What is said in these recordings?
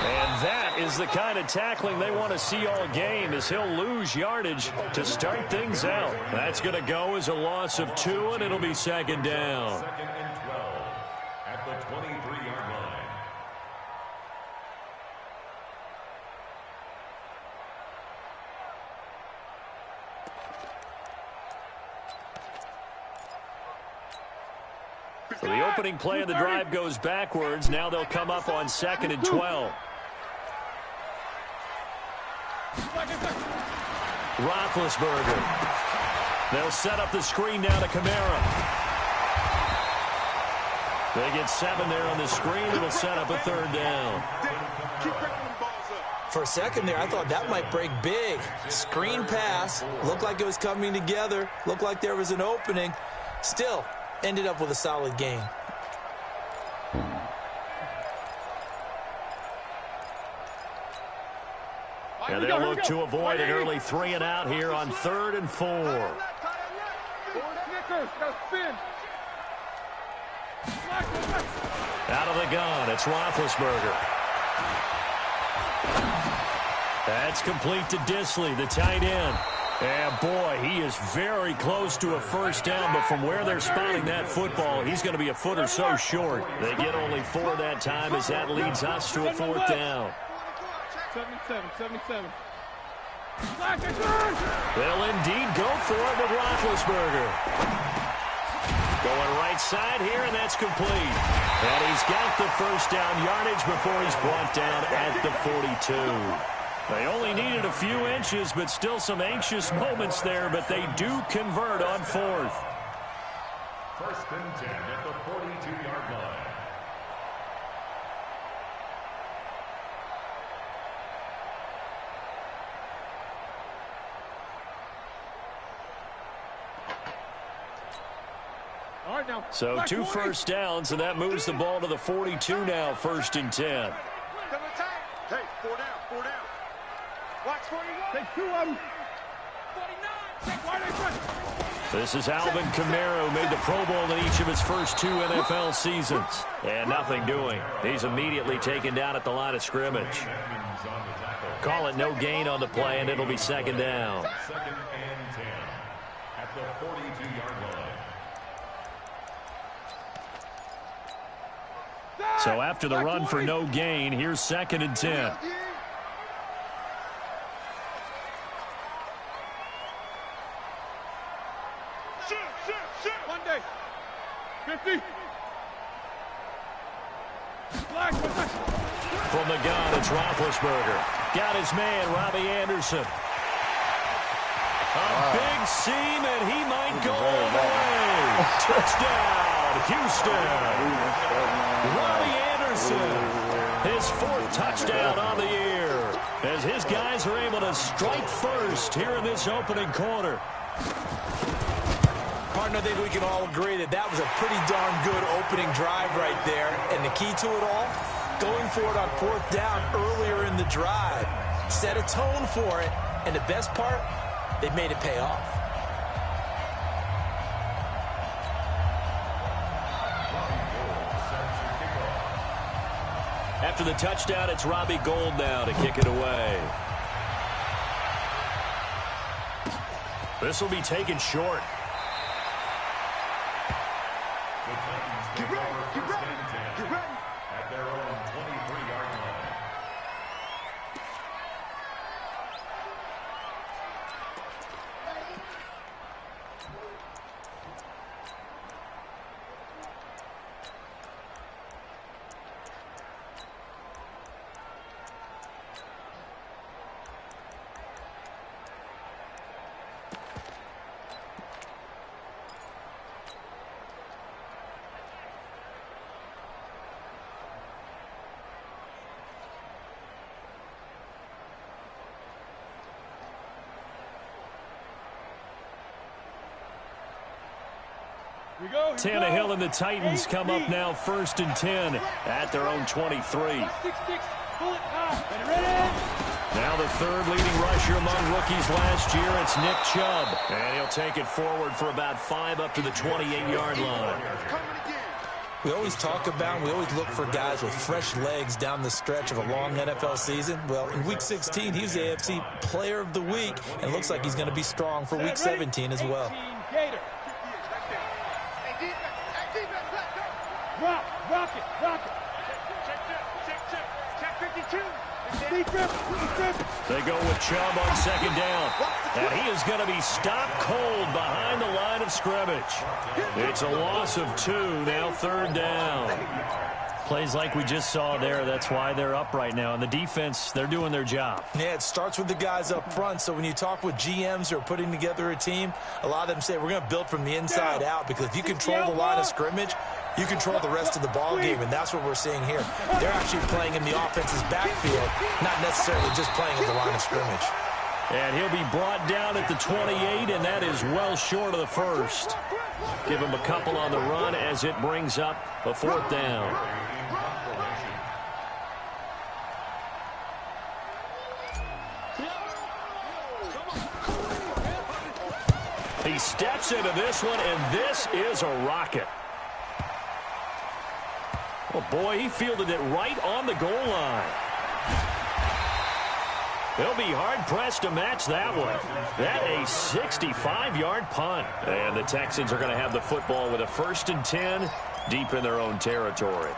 And that is the kind of tackling they want to see all game, as he'll lose yardage to start things out. That's going to go as a loss of 2, and it'll be second down. Second and 12 at the 23-yard line. So the opening play of the drive goes backwards. Now they'll come up on second and 12. Roethlisberger. They'll set up the screen now to Kamara. They get 7 there on the screen. It'll set up a third down. For a second there, I thought that might break big. Screen pass. Looked like it was coming together. Looked like there was an opening. Still, ended up with a solid gain. And they'll look to avoid an early 3 and out here on 3rd and 4. Out of the gun, it's Roethlisberger. That's complete to Disley, the tight end. And boy, he is very close to a first down, but from where they're spotting that football, he's going to be a foot or so short. They get only 4 that time, as that leads us to a 4th down. 77. They'll indeed go for it with Roethlisberger. Going right side here, and that's complete. And he's got the first down yardage before he's brought down at the 42. They only needed a few inches, but still some anxious moments there, but they do convert on 4th. 1st and 10 at the 42-yard line. So 2 first downs, and that moves the ball to the 42 now, 1st and 10. Hey, 4 down. Watch 41. Take 2 of them. 49. This is Alvin Kamara, who made the Pro Bowl in each of his first 2 NFL seasons. And nothing doing. He's immediately taken down at the line of scrimmage. Call it no gain on the play, and it'll be 2nd down. 2nd and 10 at the 42-yard line. So after the run for no gain, here's 2nd and 10. Shoot. 1 day. 50. From the gun, it's Roethlisberger. Got his man, Robbie Anderson. A big seam, and he might go all the way. Touchdown, Houston. Robbie Anderson, his 4th touchdown on the year, as his guys are able to strike first here in this opening quarter. Partner, I think we can all agree that that was a pretty darn good opening drive right there. And the key to it all, going for it on 4th down earlier in the drive. Set a tone for it, and the best part, they made it pay off. After the touchdown, it's Robbie Gould now to kick it away. This will be taken short. Get ready. At their own 23-yard line. Tannehill and the Titans come up now 1st and 10 at their own 23. Now the third leading rusher among rookies last year, it's Nick Chubb. And he'll take it forward for about 5 up to the 28-yard line. We always talk about, we always look for guys with fresh legs down the stretch of a long NFL season. Well, in Week 16, he was the AFC Player of the Week, and looks like he's going to be strong for Week 17 as well. Rock it. Check 52. They go with Chubb on 2nd down. And he is going to be stopped cold behind the line of scrimmage. It's a loss of 2, now 3rd down. Plays like we just saw there, that's why they're up right now. And the defense, they're doing their job. Yeah, it starts with the guys up front. So when you talk with GMs who are putting together a team, a lot of them say we're going to build from the inside out, because if you control the line of scrimmage, you control the rest of the ball game, and that's what we're seeing here. They're actually playing in the offense's backfield, not necessarily just playing at the line of scrimmage. And he'll be brought down at the 28, and that is well short of the first. Give him a couple on the run as it brings up a 4th down. He steps into this one, and this is a rocket. Oh, boy, he fielded it right on the goal line. They'll be hard-pressed to match that one. That a 65-yard punt. And the Texans are going to have the football with a 1st and 10 deep in their own territory.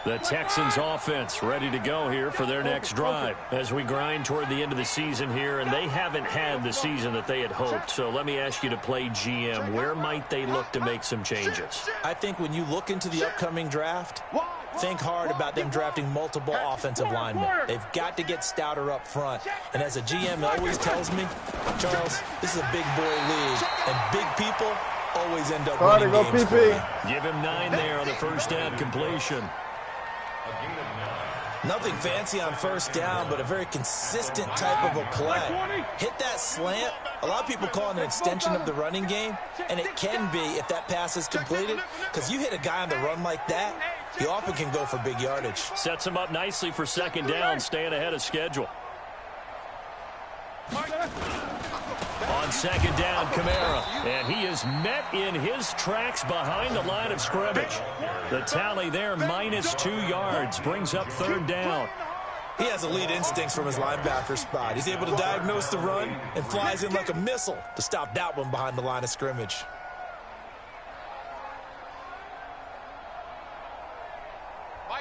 The Texans offense ready to go here for their next drive as we grind toward the end of the season here, and they haven't had the season that they had hoped. So let me ask you to play GM. Where might they look to make some changes? I think when you look into the upcoming draft, think hard about them drafting multiple offensive linemen. They've got to get stouter up front. And as a GM always tells me, Charles, this is a big boy league, and big people always end up winning games for me. Give him 9 there on the 1st down completion. Nothing fancy on 1st down, but a very consistent type of a play. Hit that slant. A lot of people call it an extension of the running game, and it can be if that pass is completed, because you hit a guy on the run like that, he often can go for big yardage. Sets him up nicely for 2nd down, staying ahead of schedule. On 2nd down, Kamara, and he is met in his tracks behind the line of scrimmage. The tally there, -2 yards, brings up 3rd down. He has elite instincts from his linebacker spot. He's able to diagnose the run and flies in like a missile to stop that one behind the line of scrimmage.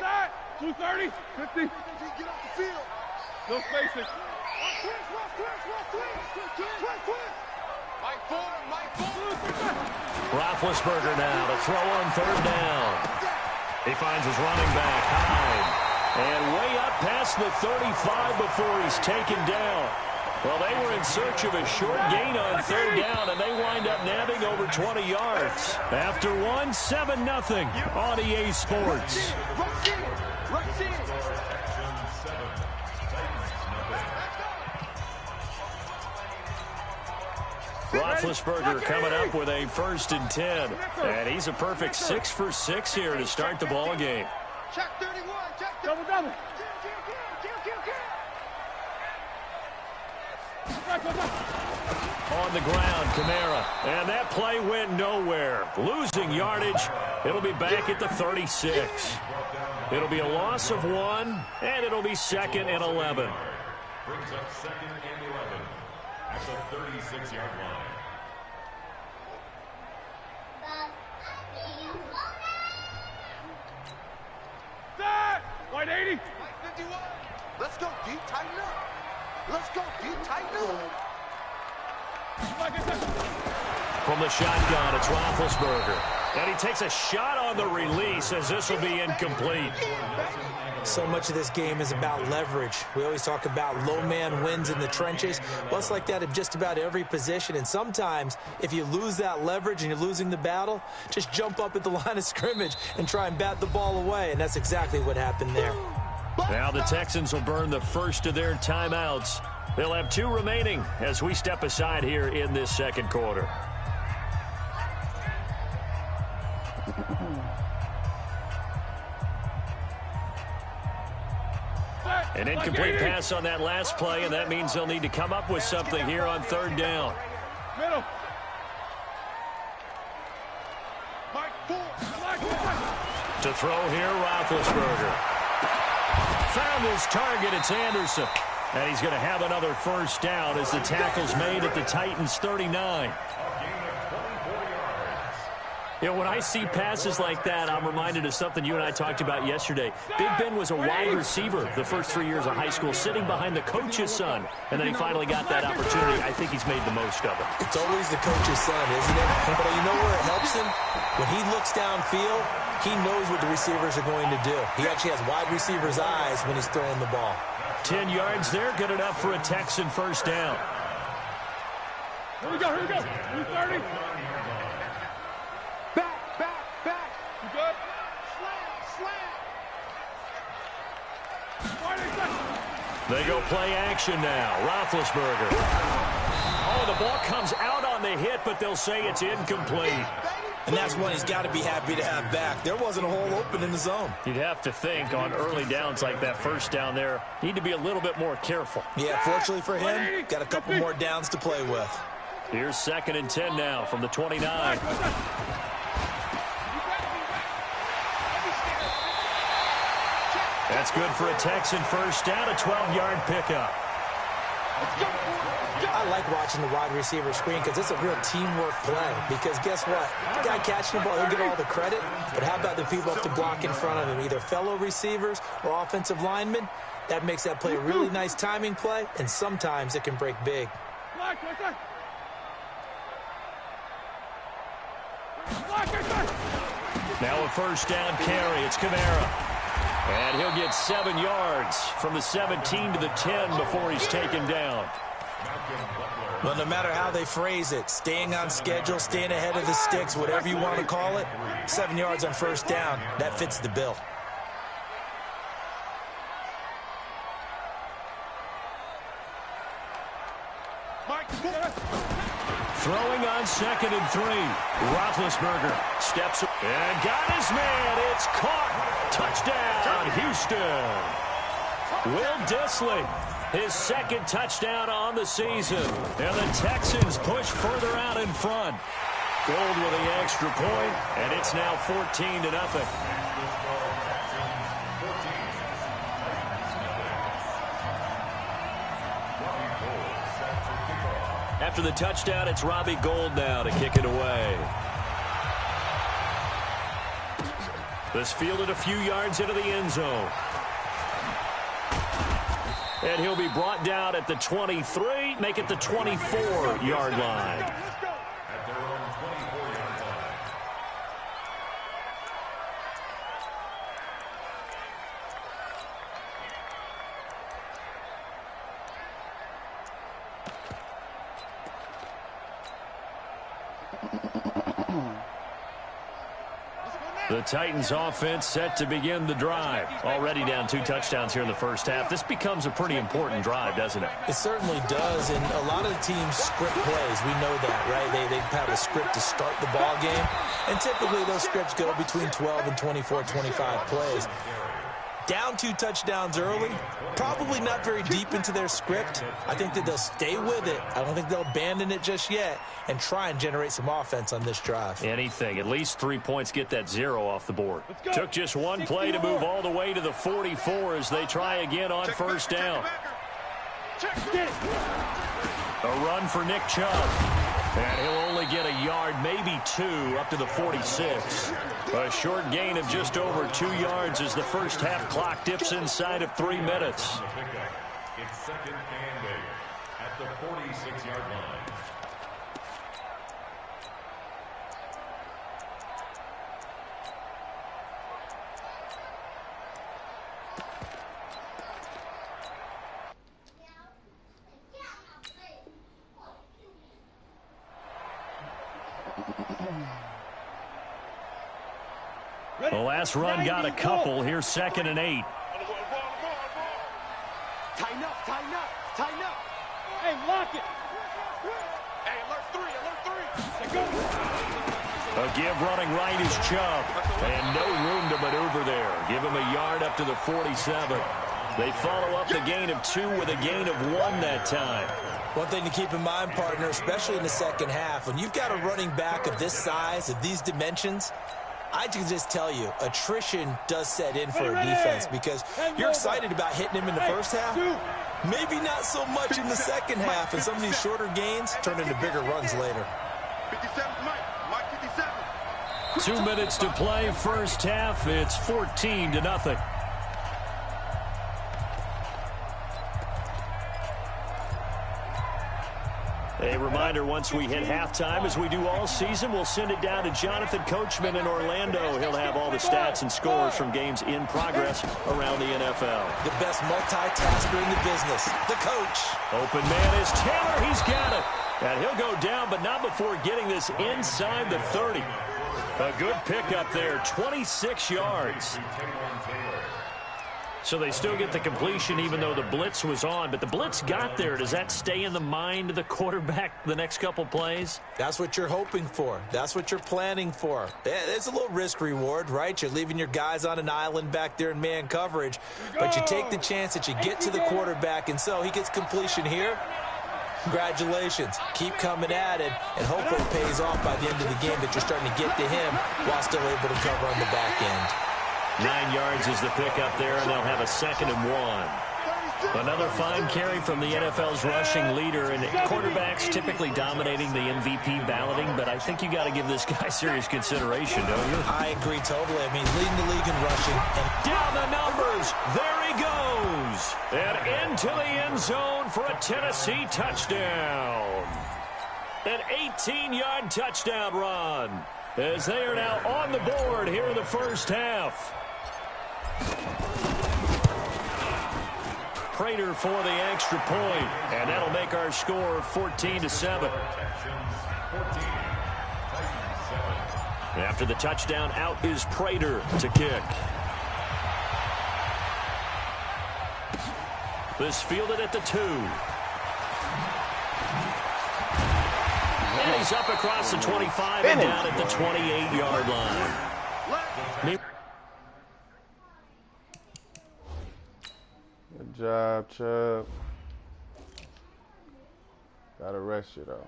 That 230, 50. Get off the field. No spacing. Roethlisberger now to throw on 3rd down. He finds his running back, Hyde. And way up past the 35 before he's taken down. Well, they were in search of a short gain on 3rd down, and they wind up nabbing over 20 yards. After one, 7-0 on EA Sports. Roethlisberger coming up with a 1st and 10. And he's a perfect 6 for 6 here to start the ball game. Check 31, check double. On the ground, Kamara. And that play went nowhere. Losing yardage. It'll be back at the 36. It'll be a loss of 1, and it'll be 2nd and 11. Brings up 2nd and 11 at the 36-yard line. White 80. White 51. Let's go deep, tighten up. Let's go deep, tighten up. From the shotgun, it's Roethlisberger. And he takes a shot on the release as this will be incomplete. So much of this game is about leverage. We always talk about low man wins in the trenches. Well, it's like that in just about every position. And sometimes, if you lose that leverage and you're losing the battle, just jump up at the line of scrimmage and try and bat the ball away. And that's exactly what happened there. Now the Texans will burn the first of their timeouts. They'll have 2 remaining as we step aside here in this 2nd quarter. An incomplete pass on that last play, and that means they'll need to come up with something here on third down. Middle. To throw here, Roethlisberger. Found his target, it's Anderson. And he's going to have another first down as the tackle's made at the Titans' 39. You know, when I see passes like that, I'm reminded of something you and I talked about yesterday. Big Ben was a wide receiver the first 3 years of high school, sitting behind the coach's son, and then he finally got that opportunity. I think he's made the most of it. It's always the coach's son, isn't it? But you know where it helps him? When he looks downfield, he knows what the receivers are going to do. He actually has wide receivers' eyes when he's throwing the ball. 10 yards there, good enough for a Texan first down. Here we go, here we go. 330. Back. You good? Slam. They go play action now. Roethlisberger. Oh, the ball comes out on the hit, but they'll say it's incomplete. And that's one he's got to be happy to have back. There wasn't a hole open in the zone. You'd have to think on early downs like that first down there, need to be a little bit more careful. Yeah, fortunately for him, got a couple more downs to play with. Here's 2nd and 10 now from the 29. That's good for a Texan first down, a 12-yard pickup. I like watching the wide receiver screen because it's a real teamwork play. Because guess what? The guy catching the ball, he'll get all the credit. But how about the people up to block in front of him, either fellow receivers or offensive linemen? That makes that play a really nice timing play, and sometimes it can break big. Now a first down carry. It's Kamara. And he'll get 7 yards from the 17 to the 10 before he's taken down. Well, no matter how they phrase it, staying on schedule, staying ahead of the sticks, whatever you want to call it, 7 yards on first down, that fits the bill. Throwing on 2nd and 3. Roethlisberger steps up and got his man. It's caught. Touchdown, Houston. Will Dissly, his 2nd touchdown on the season. And the Texans push further out in front. Gold with the extra point, and it's now 14-0. After the touchdown, it's Robbie Gould now to kick it away. This fielded a few yards into the end zone. And he'll be brought down at the 23, make it the 24-yard line. The Titans offense set to begin the drive. Already down 2 touchdowns here in the first half. This becomes a pretty important drive, doesn't it? It certainly does, and a lot of the teams script plays. We know that, right? They have a script to start the ball game, and typically those scripts go between 12 and 24, 25 plays. Down 2 touchdowns early, probably not very deep into their script. I think that they'll stay with it. I don't think they'll abandon it just yet and try and generate some offense on this drive. Anything. At least 3 points, get that 0 off the board. Took just 1 play to move all the way to the 44 as they try again on first down. A run for Nick Chubb. And he'll only get a yard, maybe 2, up to the 46. A short gain of just over 2 yards as the first half clock dips inside of 3 minutes. It's 2nd and 8 at the 46-yard line. The last run got a couple. Here's 2nd and 8. Tighten up. Hey, lock it. Hey, alert 3. Let's go. A give running right is Chubb. And no room to maneuver there. Give him a yard up to the 47. They follow up the gain of 2 with a gain of 1 that time. One thing to keep in mind, partner, especially in the second half, when you've got a running back of this size, of these dimensions, I can just tell you, attrition does set in for a defense because you're excited about hitting him in the first half. Maybe not so much in the second half, and some of these shorter gains turn into bigger runs later. 2 minutes to play, first half. It's 14-0. A reminder, once we hit halftime, as we do all season, we'll send it down to Jonathan Coachman in Orlando. He'll have all the stats and scores from games in progress around the NFL. The best multitasker in the business, the coach. Open man is Taylor. He's got it. And he'll go down, but not before getting this inside the 30. A good pickup there, 26 yards. So they still get the completion even though the blitz was on. But the blitz got there. Does that stay in the mind of the quarterback the next couple plays? That's what you're hoping for. That's what you're planning for. There's a little risk reward, right? You're leaving your guys on an island back there in man coverage. But you take the chance that you get to the quarterback, and so he gets completion here. Congratulations. Keep coming at it, and hopefully it pays off by the end of the game that you're starting to get to him while still able to cover on the back end. 9 yards is the pickup there, and they'll have a 2nd and 1. Another fine carry from the NFL's rushing leader, and quarterbacks typically dominating the MVP balloting, but I think you got to give this guy serious consideration, don't you? I agree totally. I mean, leading the league in rushing. And down the numbers. There he goes. And into the end zone for a Tennessee touchdown. An 18-yard touchdown run, as they are now on the board here in the first half. Prater for the extra point, and that'll make our score 14-7. After the touchdown, out is Prater to kick. This fielded at the 2. And he's up across the 25 and down at the 28-yard line. Good job, Chubb. Gotta rest you, though.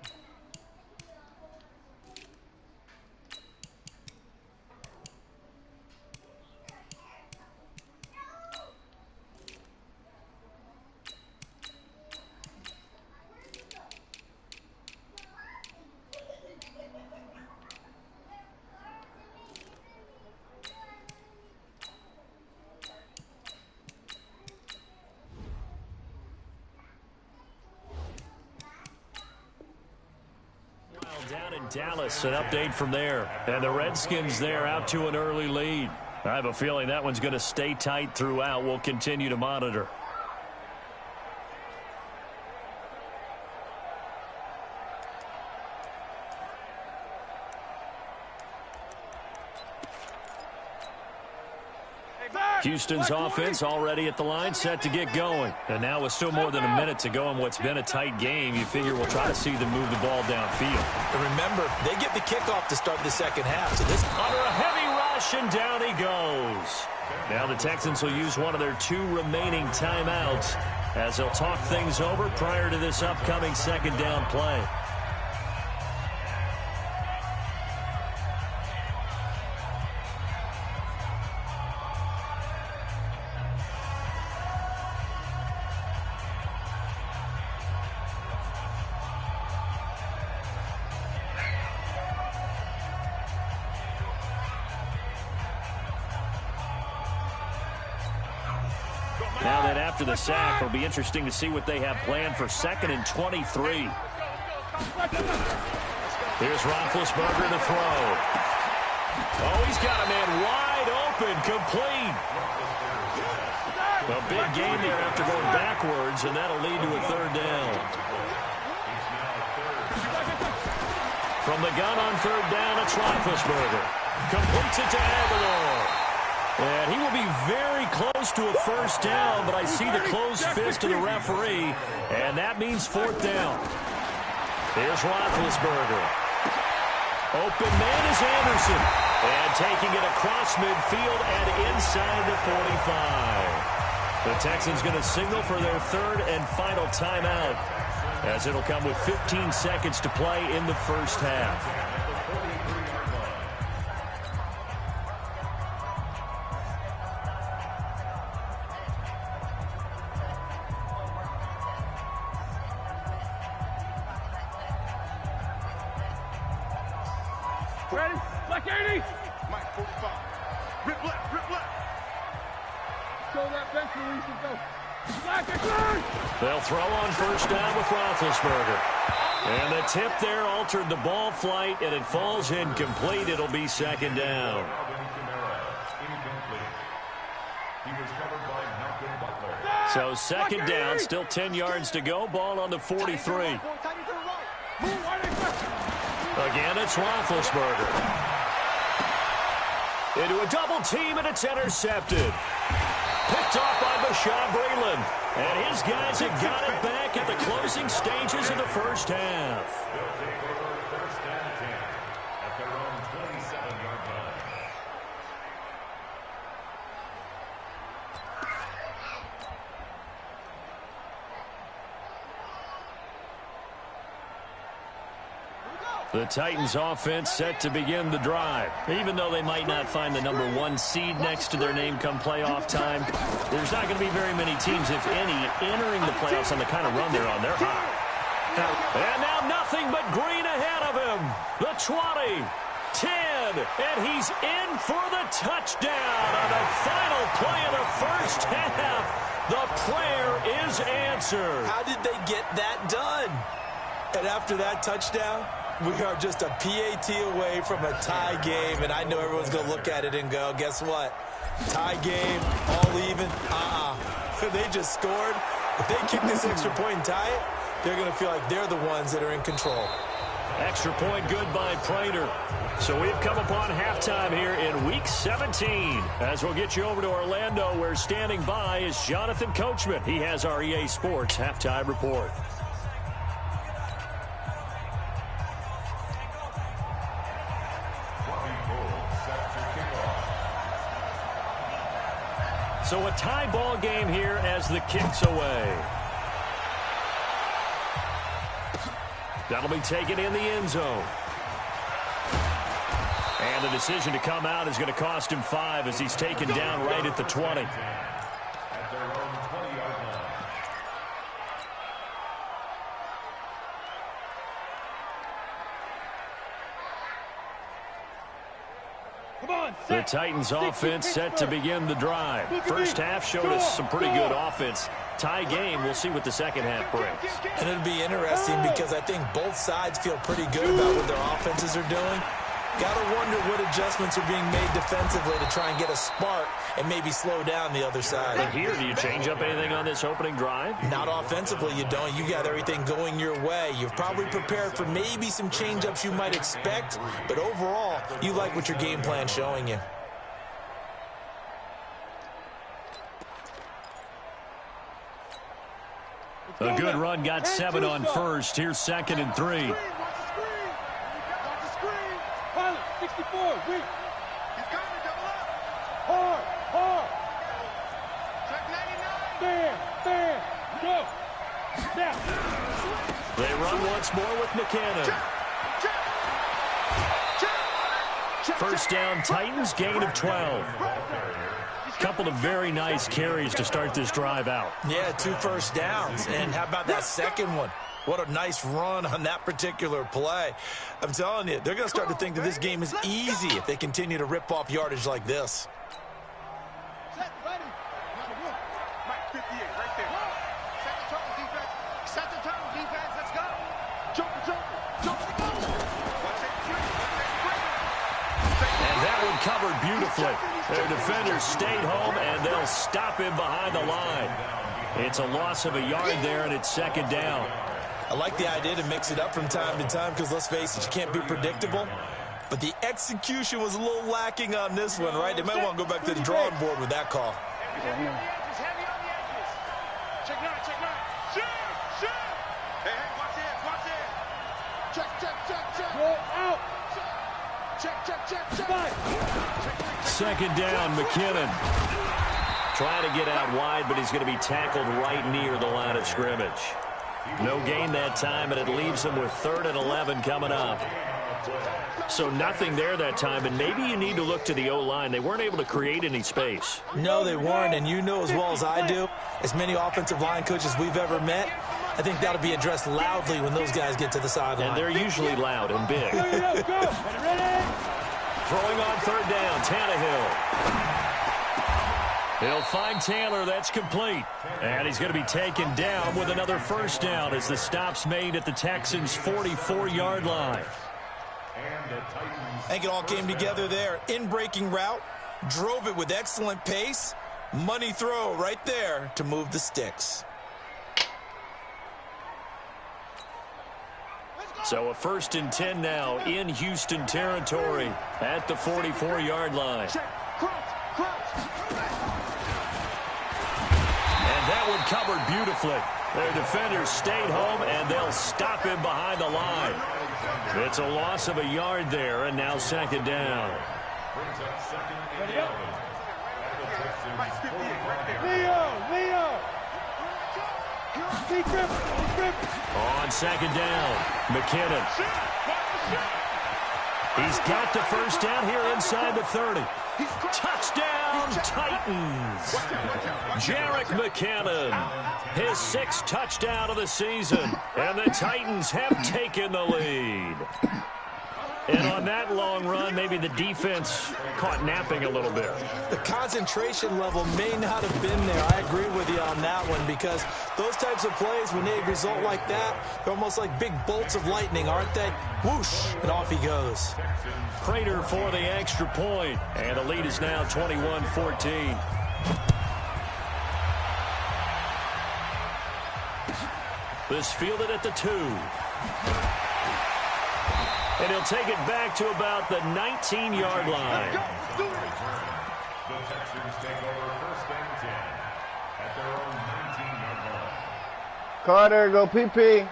Down in Dallas, an update from there. And the Redskins there out to an early lead. I have a feeling that one's going to stay tight throughout. We'll continue to monitor. Houston's offense already at the line, set to get going. And now with still more than a minute to go in what's been a tight game, you figure we'll try to see them move the ball downfield. And remember, they get the kickoff to start the second half. So this under a heavy rush, and down he goes. Now the Texans will use one of their 2 remaining timeouts as they'll talk things over prior to this upcoming second down play. Now that after the sack, it'll be interesting to see what they have planned for 2nd and 23. Here's Roethlisberger to throw. Oh, he's got a man wide open, complete. A big gain there after going backwards, and that'll lead to a 3rd down. From the gun on 3rd down, it's Roethlisberger. Completes it to Aguilar. And he will be very close to a 1st down, but I see the closed fist of the referee, and that means 4th down. Here's Roethlisberger. Open man is Anderson. And taking it across midfield and inside the 45. The Texans going to signal for their third and final timeout, as it'll come with 15 seconds to play in the first half. Ready? Black 80. Mike 45. Rip left, rip left. Show that bench release and go. Black it. They'll throw on first down with Roethlisberger. And the tip there altered the ball flight, and it falls incomplete. It'll be second down. So second down, still 10 yards to go. Ball on the 43. Again, it's Roethlisberger. Into a double team, and it's intercepted. Picked off by Bashaud Breeland. And his guys have got it back at the closing stages of the first half. At their own 27-yard line. The Titans offense set to begin the drive. Even though they might not find the #1 seed next to their name come playoff time, there's not going to be very many teams, if any, entering the playoffs on the kind of run they're on. They're hot. And now nothing but green ahead of him. The 20, 10, and he's in for the touchdown on the final play of the first half. The prayer is answered. How did they get that done? And after that touchdown, we are just a PAT away from a tie game, and I know everyone's going to look at it and go, guess what? Tie game, all even, They just scored. If they kick this extra point and tie it, they're going to feel like they're the ones that are in control. Extra point good by Prater. So we've come upon halftime here in Week 17. As we'll get you over to Orlando, where standing by is Jonathan Coachman. He has our EA Sports halftime report. So a tie ball game here as the kick's away. That'll be taken in the end zone. And the decision to come out is going to cost him 5 as he's taken down right at the 20. At their own 20-yard line. The Titans offense set to begin the drive. First half showed us some pretty good offense. Tie game, we'll see what the second half brings. And it'll be interesting because I think both sides feel pretty good about what their offenses are doing. Got to wonder what adjustments are being made defensively to try and get a spark and maybe slow down the other side. But here, do you change up anything on this opening drive? Not offensively, you don't. You got everything going your way. You've probably prepared for maybe some change-ups you might expect, but overall, you like what your game plan's showing you. A good run got 7 on first. Here's 2nd and 3. 64, weak. He's got to double up. Hard, hard. Check 99. Go. Now. They run once more with McKinnon. First down, Titans, gain of 12. Couple of very nice carries to start this drive out. Yeah, 2 first downs. And how about that second one? What a nice run on that particular play. I'm telling you, they're going to start to think that this game is easy if they continue to rip off yardage like this. Set, ready. Mike 58, right there. Set the tone, defense. Set the tone, defense. Let's go. Jump. And that one covered beautifully. Their defenders stayed home, and they'll stop him behind the line. It's a loss of a yard there, and it's second down. I like the idea to mix it up from time to time because, let's face it, you can't be predictable. But the execution was a little lacking on this one, right? They might want to go back to the drawing board with that call. Heavy on the edges. Check 9. Shoot. Hey, watch it. Check. Roll out. Second down, McKinnon. Trying to get out wide, but he's going to be tackled right near the line of scrimmage. No gain that time, and it leaves him with 3rd and 11 coming up. So nothing there that time, and maybe you need to look to the O-line. They weren't able to create any space. No, they weren't, and you know as well as I do, as many offensive line coaches we've ever met, I think that'll be addressed loudly when those guys get to the sideline. And they're usually loud and big. Throwing on 3rd down, Tannehill. He'll find Taylor. That's complete. And he's going to be taken down with another 1st down as the stop's made at the Texans' 44-yard line. I think it all came together there. In-breaking route, drove it with excellent pace. Money throw right there to move the sticks. So a 1st and 10 now in Houston territory at the 44-yard line. And that one covered beautifully. Their defenders stayed home, and they'll stop him behind the line. It's a loss of a yard there, and now 2nd down. Brings up 2nd and 11. At the Texans' 45-yard line. On 2nd down, McKinnon. He's got the 1st down here inside the 30. Touchdown, Titans. Jerick McKinnon, his 6th touchdown of the season, and the Titans have taken the lead. And on that long run, maybe the defense caught napping a little bit. The concentration level may not have been there. I agree with you on that one, because those types of plays, when they result like that, they're almost like big bolts of lightning, aren't they? Whoosh, and off he goes. Prater for the extra point, and the lead is now 21-14. This fielded at the 2. And he'll take it back to about the 19-yard line. The Texans take over 1st and 10 at their own 19-yard line. Carter, go PP.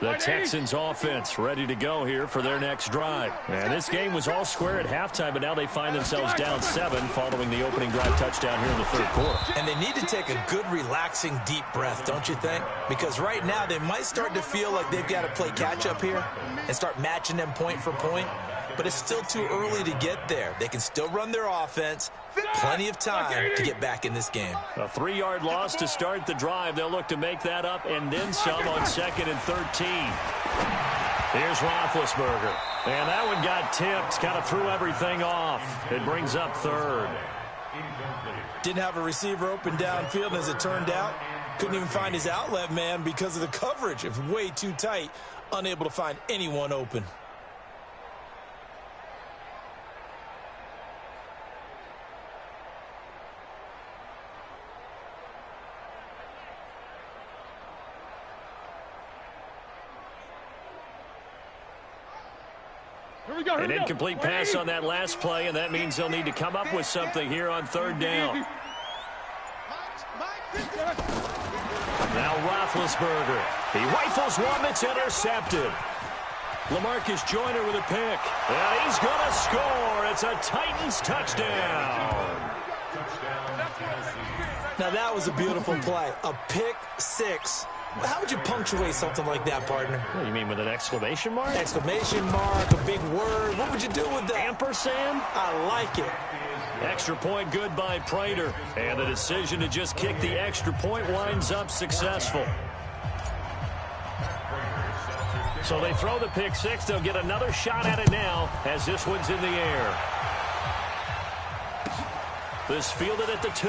The Texans offense ready to go here for their next drive. And this game was all square at halftime, but now they find themselves down 7 following the opening drive touchdown here in the 3rd quarter. And they need to take a good, relaxing, deep breath, don't you think? Because right now they might start to feel like they've got to play catch-up here and start matching them point for point. But it's still too early to get there. They can still run their offense. Plenty of time to get back in this game. A 3-yard loss to start the drive. They'll look to make that up and then some on 2nd and 13. Here's Roethlisberger. And that one got tipped. Kind of threw everything off. It brings up 3rd. Didn't have a receiver open downfield, as it turned out. Couldn't even find his outlet man because of the coverage. It was way too tight. Unable to find anyone open. An incomplete pass on that last play, and that means they'll need to come up with something here on 3rd down. Now Roethlisberger. He rifles one that's intercepted. LaMarcus Joyner with a pick. And he's going to score. It's a Titans touchdown. Now that was a beautiful play. A pick 6. How would you punctuate something like that, partner? What do you mean, with an exclamation mark? Exclamation mark, a big word. What would you do with that? Ampersand? I like it. Extra point good by Prater. And the decision to just kick the extra point winds up successful. So they throw the pick 6. They'll get another shot at it now as this one's in the air. This fielded at the 2.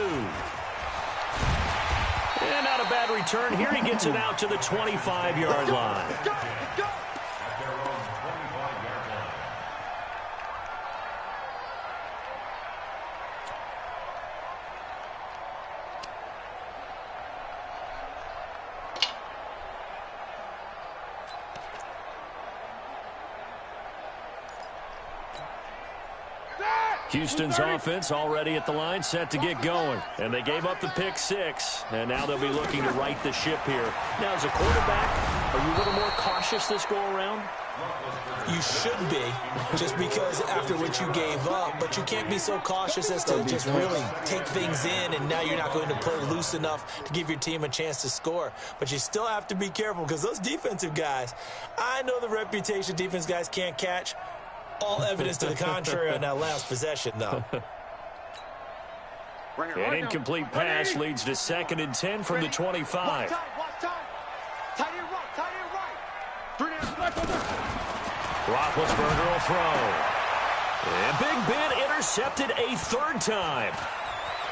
And not a bad return. Here he gets it out to the 25-yard line. Houston's offense already at the line, set to get going. And they gave up the pick 6, and now they'll be looking to right the ship here. Now, as a quarterback, are you a little more cautious this go-around? You should be, just because after what you gave up, but you can't be so cautious as to just really take things in, and now you're not going to play loose enough to give your team a chance to score. But you still have to be careful, because those defensive guys, I know the reputation defense guys can't catch. All evidence to the contrary on that last possession, though. An incomplete pass leads to 2nd and 10 from the 25. Roethlisberger will throw. And Big Ben intercepted a 3rd time.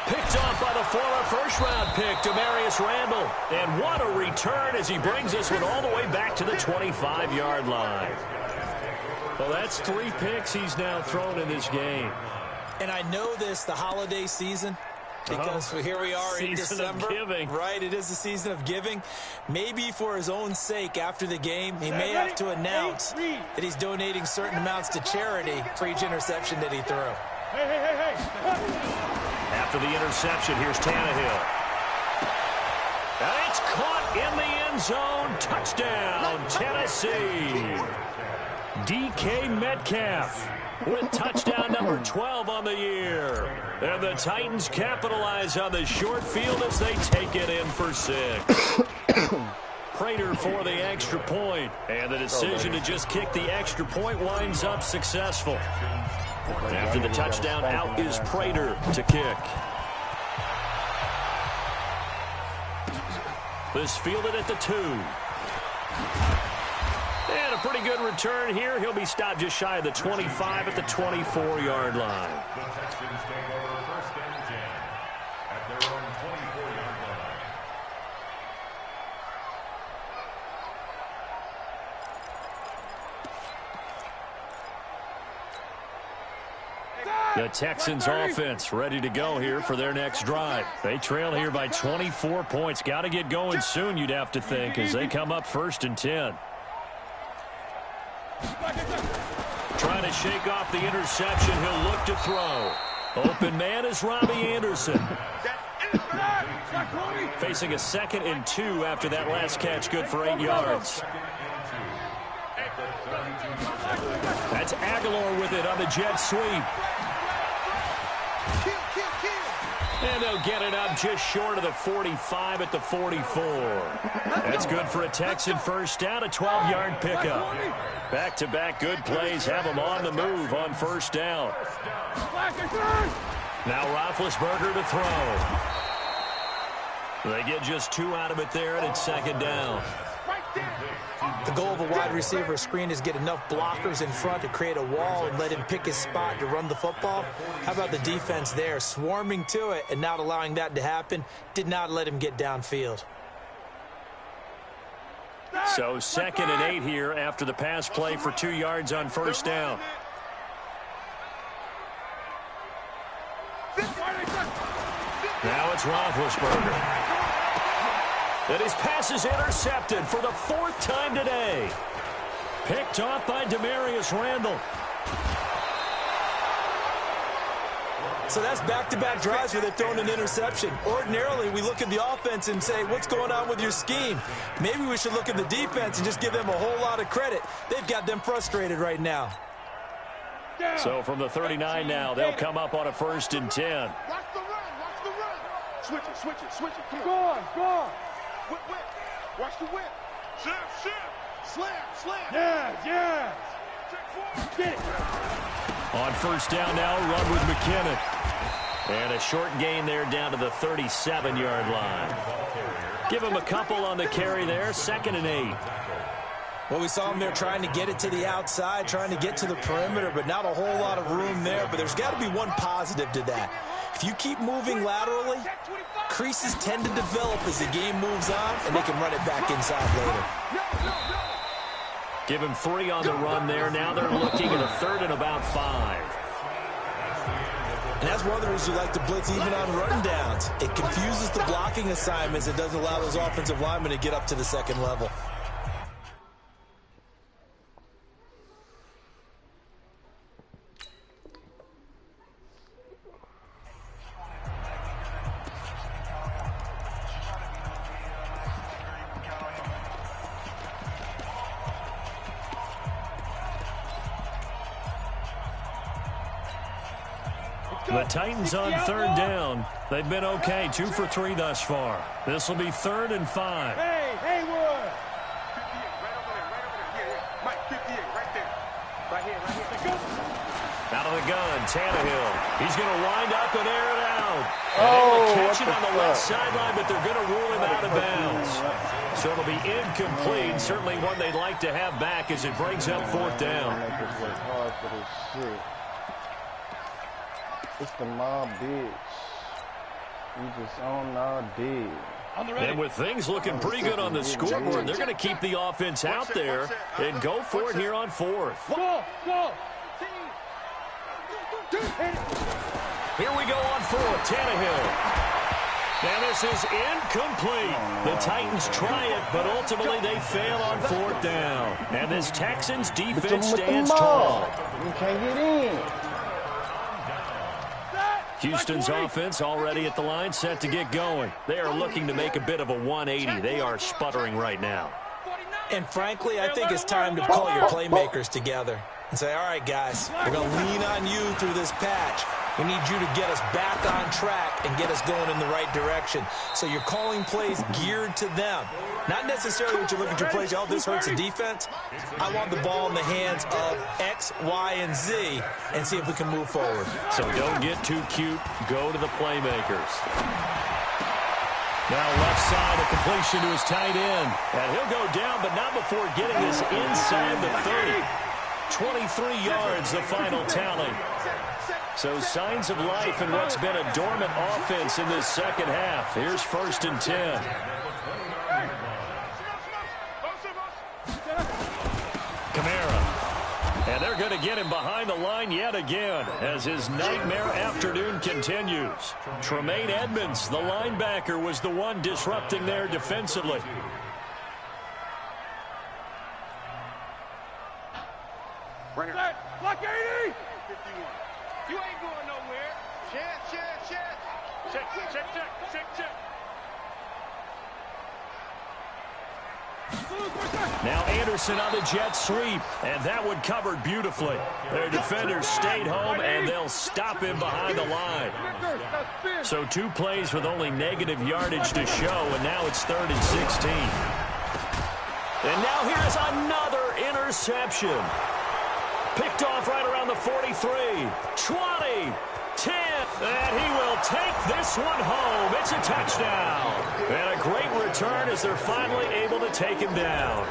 Picked off by the former first-round pick, Demarius Randall. And what a return as he brings this one all the way back to the 25-yard line. Well, that's 3 picks he's now thrown in this game. And I know this, the holiday season, because here we are in December. Of giving. Right, it is the season of giving. Maybe for his own sake, after the game, he may have to announce that he's donating certain amounts to charity for each interception that he threw. After the interception, here's Tannehill. And it's caught in the end zone. Touchdown, Tennessee. DK Metcalf with touchdown number 12 on the year. And the Titans capitalize on the short field as they take it in for 6. Prater for the extra point. And the decision to just kick the extra point winds up successful. After the touchdown, out is Prater to kick. This fielded at the 2. And a pretty good return here. He'll be stopped just shy of the 25 at the 24-yard line. The Texans take over 1st and 10 at their own 24-yard line. The Texans offense ready to go here for their next drive. They trail here by 24 points. Got to get going soon, you'd have to think, as they come up 1st and 10. Trying to shake off the interception. He'll look to throw. Open man is Robbie Anderson. Facing a 2nd and 2 after that last catch, good for 8 yards. That's Aguilar with it on the jet sweep. And they'll get it up just short of the 45 at the 44. That's good for a Texan 1st down, a 12-yard pickup. Back-to-back good plays have them on the move on 1st down. Now Roethlisberger to throw. They get just 2 out of it there, and it's 2nd down. The goal of a wide receiver screen is get enough blockers in front to create a wall and let him pick his spot to run the football. How about the defense there, swarming to it and not allowing that to happen? Did not let him get downfield. So 2nd and 8 here after the pass play for 2 yards on 1st down. Now it's Roethlisberger. And his pass is intercepted for the 4th time today. Picked off by Demarius Randall. So that's back-to-back drives where they've thrown an interception. Ordinarily, we look at the offense and say, what's going on with your scheme? Maybe we should look at the defense and just give them a whole lot of credit. They've got them frustrated right now. So from the 39 now, they'll come up on a 1st and 10. Watch the run, watch the run. Switch it, switch it, switch it. Come on, go on. Whip, whip. Watch the whip. Shift. Slam. Yeah. Get it. On 1st down now, run with McKinnon. And a short gain there down to the 37-yard line. Give him a couple on the carry there, 2nd and 8. Well, we saw him there trying to get it to the outside, trying to get to the perimeter, but not a whole lot of room there. But there's got to be one positive to that. If you keep moving laterally, creases tend to develop as the game moves on, and they can run it back inside later. Give him 3 on the run there. Now they're looking at a 3rd and about 5. And that's one of the reasons you like to blitz even on run downs. It confuses the blocking assignments. It doesn't allow those offensive linemen to get up to the 2nd level. The Titans on third down. They've been okay, 2 for 3 thus far. This will be 3rd and 5. Hey, Haywood. 58, right over there. Yeah. Mike, 58, right there. Right here. Out of the gun, Tannehill. He's going to wind up and air it out. Oh, and able to catch it on the left sideline, but they're going to rule him out of bounds. So it'll be incomplete. Certainly one they'd like to have back as it brings up 4th down. Make us work hard for this shit. It's the mob, bitch. We just on our dig. And with things looking pretty good on the scoreboard, they're going to keep the offense out there and go for it here on 4th. Go. Here we go on 4th, Tannehill. And this is incomplete. The Titans try it, but ultimately they fail on 4th down. And this Texans defense stands tall. You can't get in. Houston's offense already at the line, set to get going. They are looking to make a bit of a 180. They are sputtering right now. And frankly, I think it's time to call your playmakers together and say, all right, guys, we're going to lean on you through this patch. We need you to get us back on track and get us going in the right direction. So you're calling plays geared to them. Not necessarily what you look at your plays, oh, this hurts the defense. I want the ball in the hands of X, Y, and Z and see if we can move forward. So don't get too cute. Go to the playmakers. Now left side, a completion to his tight end. And he'll go down, but not before getting this inside the 30. 23 yards, the final tally. So signs of life in what's been a dormant offense in this second half. Here's 1st and 10. Kamara. And they're going to get him behind the line yet again as his nightmare afternoon continues. Tremaine Edmonds, the linebacker, was the one disrupting there defensively. Block 80. 51. You ain't going nowhere. Check. Now Anderson on the jet sweep, and that one covered beautifully. Their defenders stayed home, and they'll stop him behind the line. So 2 plays with only negative yardage to show, and now it's 3rd and 16. And now here is another interception. Picked off right around the 43, 20, 10, and he will take this one home. It's a touchdown. And a great return as they're finally able to take him down.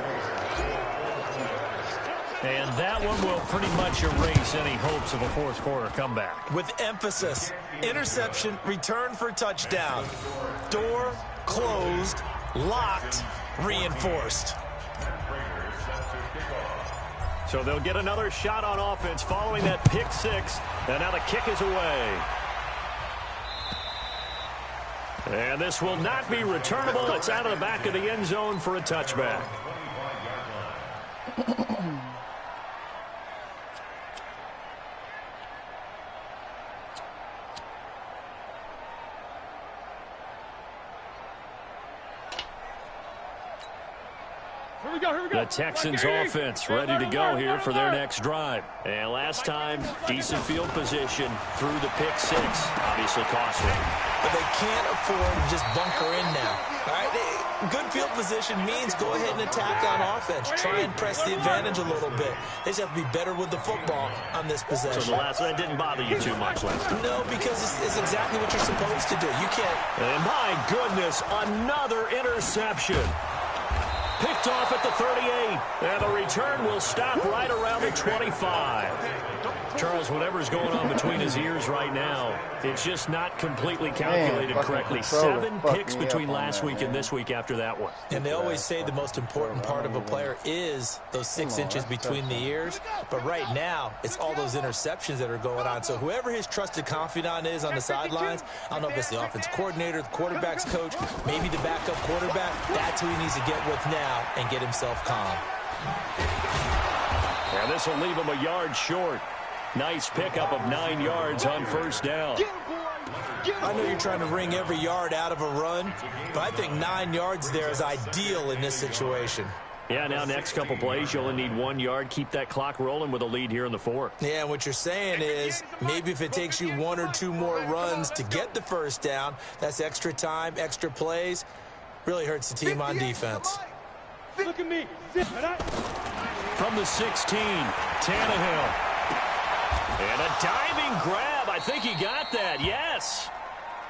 And that one will pretty much erase any hopes of a 4th quarter comeback. With emphasis, interception, return for touchdown. Door closed, locked, reinforced. So they'll get another shot on offense following that pick 6. And now the kick is away. And this will not be returnable. It's out of the back of the end zone for a touchback. Here we go. The Texans offense ready to go here for their next drive. And last time, decent field position through the pick 6. Obviously costly. But they can't afford to just bunker in now. All right? Good field position means go ahead and attack on offense. Try and press the advantage a little bit. They just have to be better with the football on this possession. So the last one didn't bother you too much last time? No, because it's exactly what you're supposed to do. You can't. And my goodness, another interception. Picked off at the 38, and the return will stop right around the 25. Charles, whatever's going on between his ears right now, it's just not completely calculated correctly. 7 picks between last week and this week after that one. And they always say the most important part of a player is those 6 inches between the ears. But right now, it's all those interceptions that are going on. So whoever his trusted confidant is on the sidelines, I don't know if it's the offense coordinator, the quarterback's coach, maybe the backup quarterback, that's who he needs to get with now and get himself calm. And this will leave him a yard short. Nice pickup of 9 yards on 1st down. I know you're trying to wring every yard out of a run, but I think 9 yards there is ideal in this situation. Yeah, now next couple plays, you only need 1 yard. Keep that clock rolling with a lead here in the fourth. Yeah, what you're saying is maybe if it takes you 1 or 2 more runs to get the first down, that's extra time, extra plays. Really hurts the team on defense. Look at me. From the 16, Tannehill. And a diving grab. I think he got that. Yes.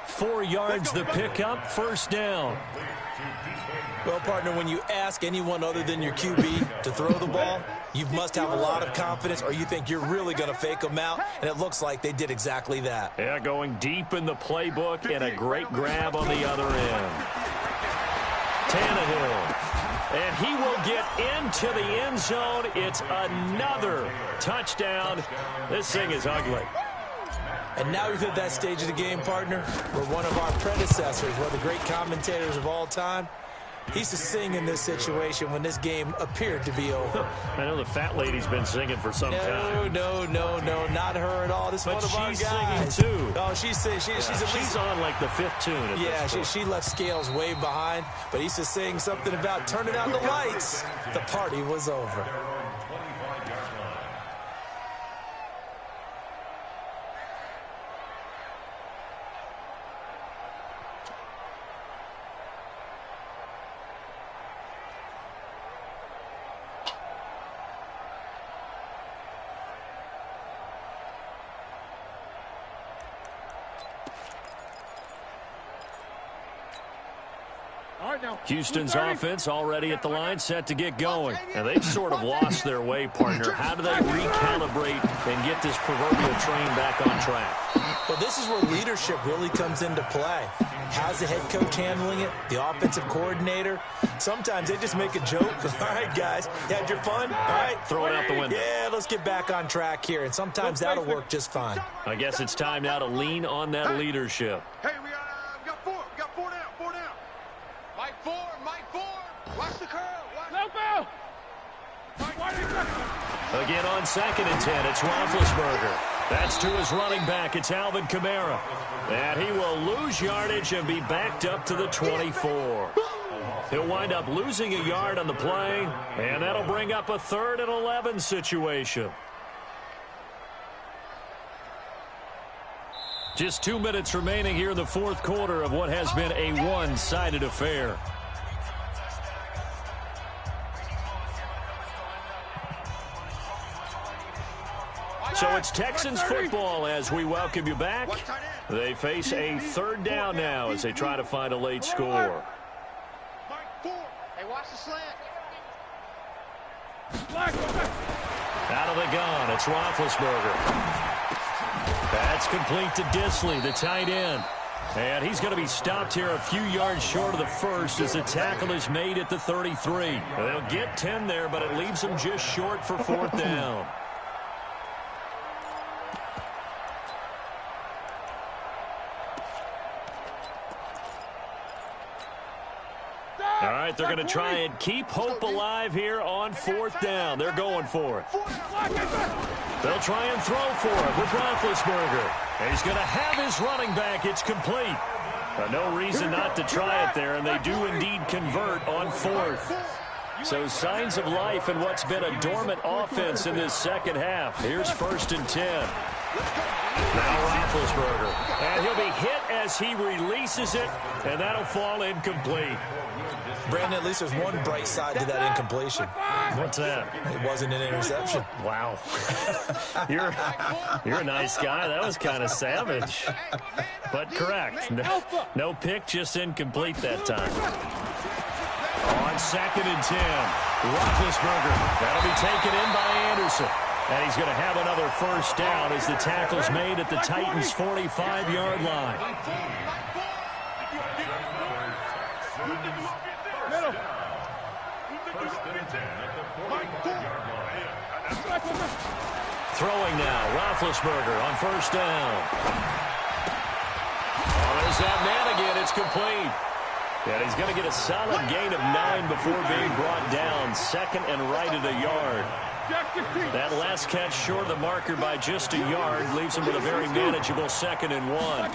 4 yards the pickup, first down. Well, partner, when you ask anyone other than your QB to throw the ball, you must have a lot of confidence or you think you're really going to fake them out, and it looks like they did exactly that. Yeah, going deep in the playbook and a great grab on the other end. Tannehill. And he will get into the end zone. It's another touchdown. This thing is ugly. And now we've hit that stage of the game, partner, where one of our predecessors, one of the great commentators of all time, he used to sing in this situation when this game appeared to be over. I know the fat lady's been singing for some time. No, not her at all. This is one of our guys. But she's singing, too. Oh, she's on like the 5th tune. Yeah, she left Scales way behind, but he used to sing something about turning on the lights. The party was over. Houston's offense already at the line, set to get going. And they've sort of lost their way, partner. How do they recalibrate and get this proverbial train back on track? Well, this is where leadership really comes into play. How's the head coach handling it? The offensive coordinator? Sometimes they just make a joke. All right, guys, you had your fun? All right. Throw it out the window. Yeah, let's get back on track here. And sometimes that'll work just fine. I guess it's time now to lean on that leadership. Hey, we got 4. We got 4 down. 4 down. Mike 4. Watch the curl. Help out. Again on 2nd and 10, it's Roethlisberger. That's to his running back. It's Alvin Kamara. And he will lose yardage and be backed up to the 24. He'll wind up losing a yard on the play, and that'll bring up a 3rd and 11 situation. Just 2 minutes remaining here in the fourth quarter of what has been a one-sided affair. So it's Texans football as we welcome you back. They face a 3rd down now as they try to find a late score. Hey, watch the slant. Out of the gun, it's Roethlisberger. That's complete to Disley, the tight end. And he's going to be stopped here a few yards short of the first as the tackle is made at the 33. They'll get 10 there, but it leaves them just short for 4th down. All right, they're going to try and keep hope alive here on 4th down. They're going for it. They'll try and throw for it with Roethlisberger. And he's going to have his running back. It's complete. No reason not to try it there, and they do indeed convert on 4th. So signs of life in what's been a dormant offense in this second half. Here's 1st and 10. Now Roethlisberger. And he'll be hit as he releases it, and that'll fall incomplete. Brandon, at least there's one bright side to that incompletion. What's that? It wasn't an interception. Wow. You're a nice guy. That was kind of savage. But correct. No pick, just incomplete that time. On 2nd and 10, Roethlisberger. That'll be taken in by Anderson. And he's going to have another 1st down as the tackle's made at the Titans' 45-yard line. Throwing now, Roethlisberger on 1st down. Oh, there's that man again. It's complete. And he's going to get a solid gain of 9 before being brought down. 2nd and right at a yard. That last catch short of the marker by just a yard leaves him with a very manageable 2nd and 1.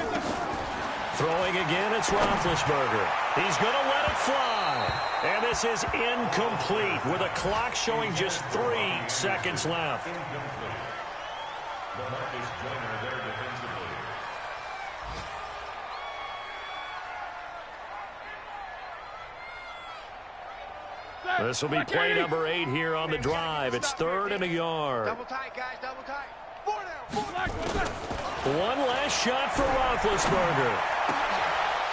Throwing again, it's Roethlisberger. He's going to let let it fly. And this is incomplete with a clock showing just 3 seconds left. Incomplete. The Marcus Joyner there defensively. This will be play number 8 here on the drive. It's 3rd and a yard. Double tight, guys, double tight. One last shot for Roethlisberger.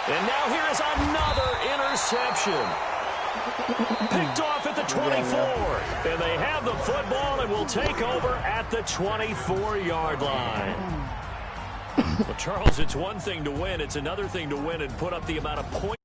And now here is another interception. Picked off at the 24. And they have the football and will take over at the 24-yard line. Well, Charles, it's one thing to win. It's another thing to win and put up the amount of points.